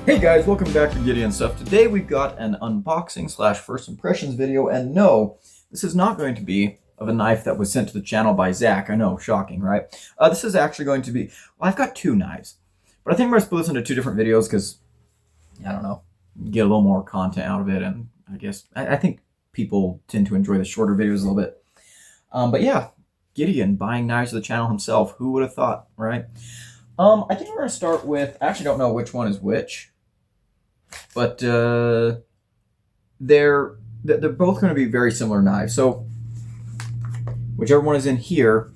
Hey guys, welcome back to Gideon Stuff. Today we've got an unboxing slash first impressions video, and no, this is not going to be of a knife that was sent to the channel by Zach. I know, shocking, right? This is actually going to be, well, I've got two knives, but I think I'm going to split this into two different videos because, I don't know, get a little more content out of it, and I guess, I think people tend to enjoy the shorter videos a little bit. But yeah, Gideon buying knives to the channel himself. Who would have thought, right? I think we're going to start with, I actually don't know which one is which. But they're both going to be very similar knives. So whichever one is in here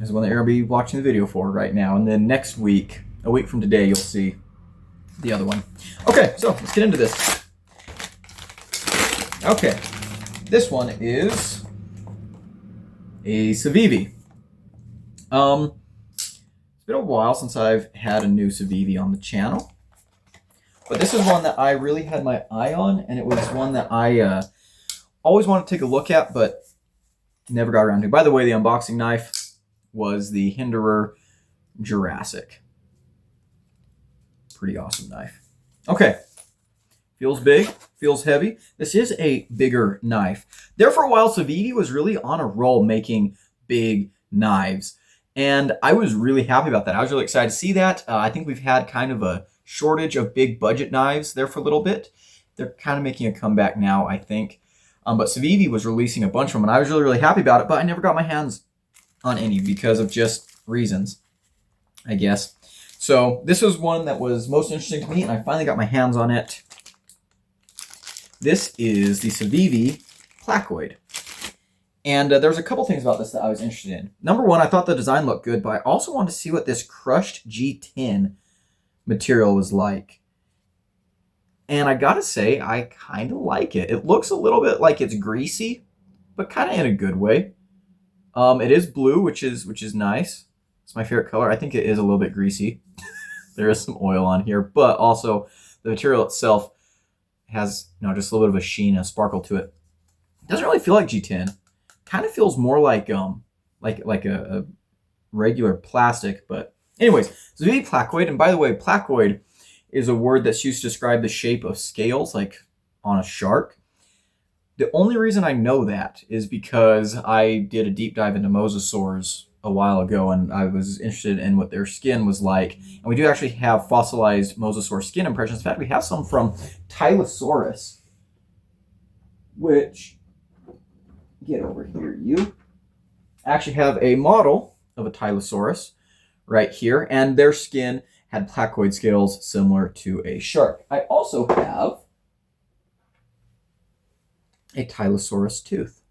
is the one that you're going to be watching the video for right now. And then next week, a week from today, you'll see the other one. Okay, so let's get into this. Okay, this one is a Civivi. It's been a while since I've had a new Civivi on the channel. But this is one that I really had my eye on, and it was one that I always wanted to take a look at, but never got around to. By the way, the unboxing knife was the Hinderer Jurassic. Pretty awesome knife. Okay. Feels big, feels heavy. This is a bigger knife. There for a while, Civivi was really on a roll making big knives, and I was really happy about that. I was really excited to see that. I think we've had kind of a shortage of big budget knives there for a little bit. They're kind of making a comeback now, I think. But Civivi was releasing a bunch of them, and I was really happy about it, but I never got my hands on any because of just reasons, I guess. So this was one that was most interesting to me, and I finally got my hands on it. This is the Civivi Placoid. And there's a couple things about this that I was interested in. Number one, I thought the design looked good, but I also wanted to see what this crushed G10 material was like. And I gotta say, I kind of like it. It looks a little bit like it's greasy, but kind of in a good way. It is blue, which is nice. It's my favorite color. I think it is a little bit greasy. There is some oil on here, but also the material itself has, just a little bit of a sheen, a sparkle to it. It doesn't really feel like G10. Kind of feels more like a regular plastic, but anyways, Civivi Placoid, and by the way, placoid is a word that's used to describe the shape of scales, like on a shark. The only reason I know that is because I did a deep dive into mosasaurs a while ago, and I was interested in what their skin was like. And we do actually have fossilized mosasaur skin impressions. In fact, we have some from Tylosaurus, which, get over here, you actually have a model of a Tylosaurus right here, and their skin had placoid scales similar to a shark. I also have a Tylosaurus tooth.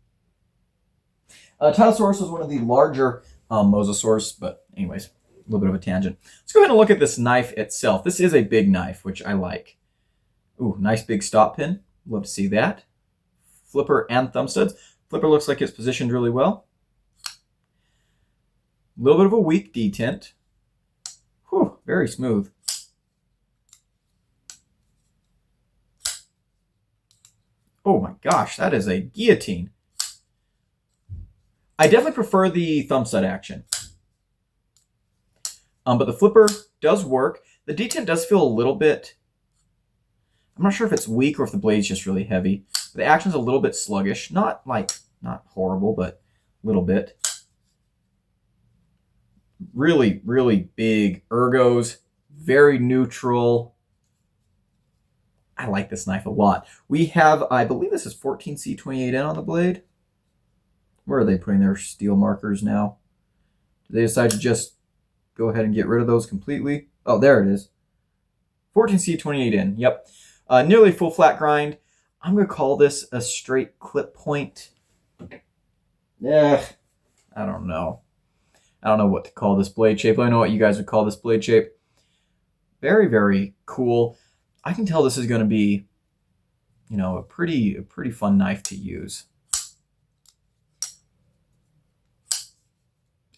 Tylosaurus was one of the larger mosasaurs, but anyways, a little bit of a tangent. Let's go ahead and look at this knife itself. This is a big knife, which I like. Ooh, nice big stop pin. Love to see that. Flipper and thumb studs. Flipper looks like it's positioned really well. A little bit of a weak detent. Whew, very smooth. Oh my gosh, that is a guillotine. I definitely prefer the thumb stud action. But the flipper does work. The detent does feel a little bit, I'm not sure if it's weak or if the blade's just really heavy. The action's a little bit sluggish. Not horrible, but a little bit. Really, really big ergos, very neutral. I like this knife a lot. We have, I believe this is 14C28N on the blade. Where are they putting their steel markers now? Did they decide to just go ahead and get rid of those completely? Oh, there it is. 14C28N, yep. Nearly full flat grind. I'm going to call this a straight clip point. I don't know. I don't know what to call this blade shape. I know what you guys would call this blade shape. Very, very cool. I can tell this is going to be, a pretty fun knife to use.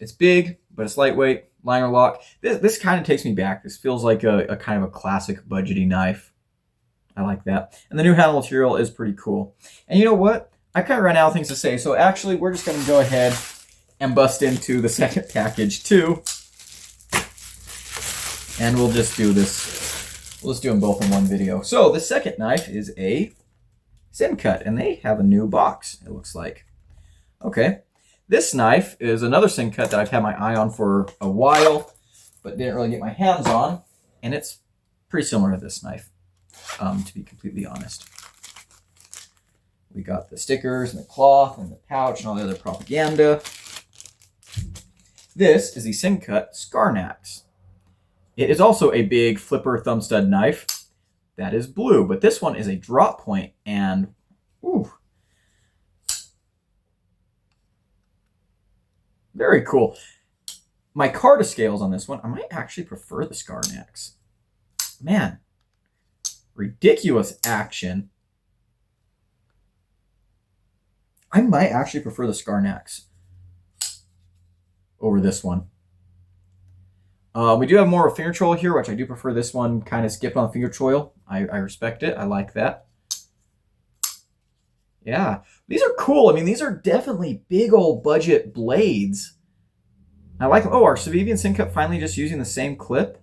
It's big, but it's lightweight. Liner lock. This kind of takes me back. This feels like a kind of a classic budgety knife. I like that. And the new handle material is pretty cool. And you know what? I kind of ran out of things to say, so actually we're just going to go ahead and bust into the second package too. And we'll just do this We'll just do them both in one video. So the second knife is a Sincut, and they have a new box, it looks like. Okay. This knife is another Sincut that I've had my eye on for a while, but didn't really get my hands on, and it's pretty similar to this knife, to be completely honest. We got the stickers and the cloth and the pouch and all the other propaganda. This is the Sincut Scarnax. It is also a big flipper thumb stud knife that is blue, but this one is a drop point, and ooh, very cool. My Carta scales on this one, I might actually prefer the Scarnax. Man, ridiculous action. I might actually prefer the Scarnax over this one. We do have more of finger choil here, which I do prefer this one kind of skipped on finger choil. I respect it. I like that. Yeah, these are cool. I mean, these are definitely big old budget blades. I like them. Oh, are Civivi and Sincut finally just using the same clip?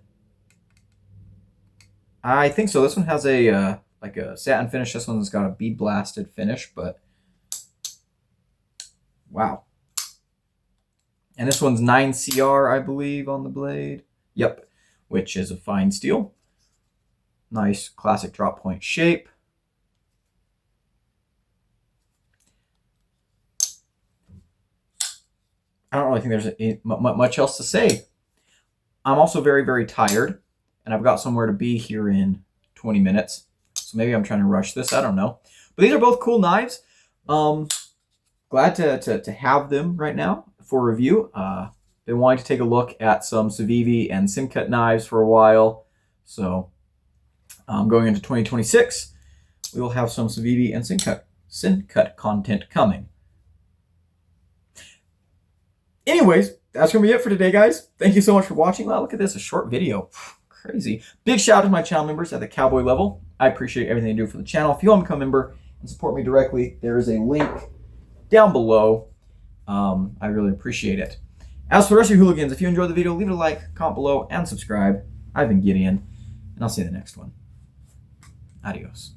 I think so. This one has a like a satin finish. This one's got a bead blasted finish, but wow. And this one's 9CR, I believe, on the blade. Yep, which is a fine steel. Nice classic drop point shape. I don't really think there's much else to say. I'm also very, very tired, and I've got somewhere to be here in 20 minutes. So maybe I'm trying to rush this. I don't know. But these are both cool knives. Glad to have them right now for review. Been wanting to take a look at some Civivi and Sincut knives for a while. So going into 2026, we will have some Civivi and Sincut content coming. Anyways, that's going to be it for today, guys. Thank you so much for watching. Wow, look at this, a short video. Crazy. Big shout out to my channel members at the Cowboy level. I appreciate everything they do for the channel. If you want to become a member and support me directly, there is a link down below. I really appreciate it. As for the rest of you hooligans, if you enjoyed the video, leave it a like, comment below, and subscribe. I've been Gideon, and I'll see you in the next one. Adios.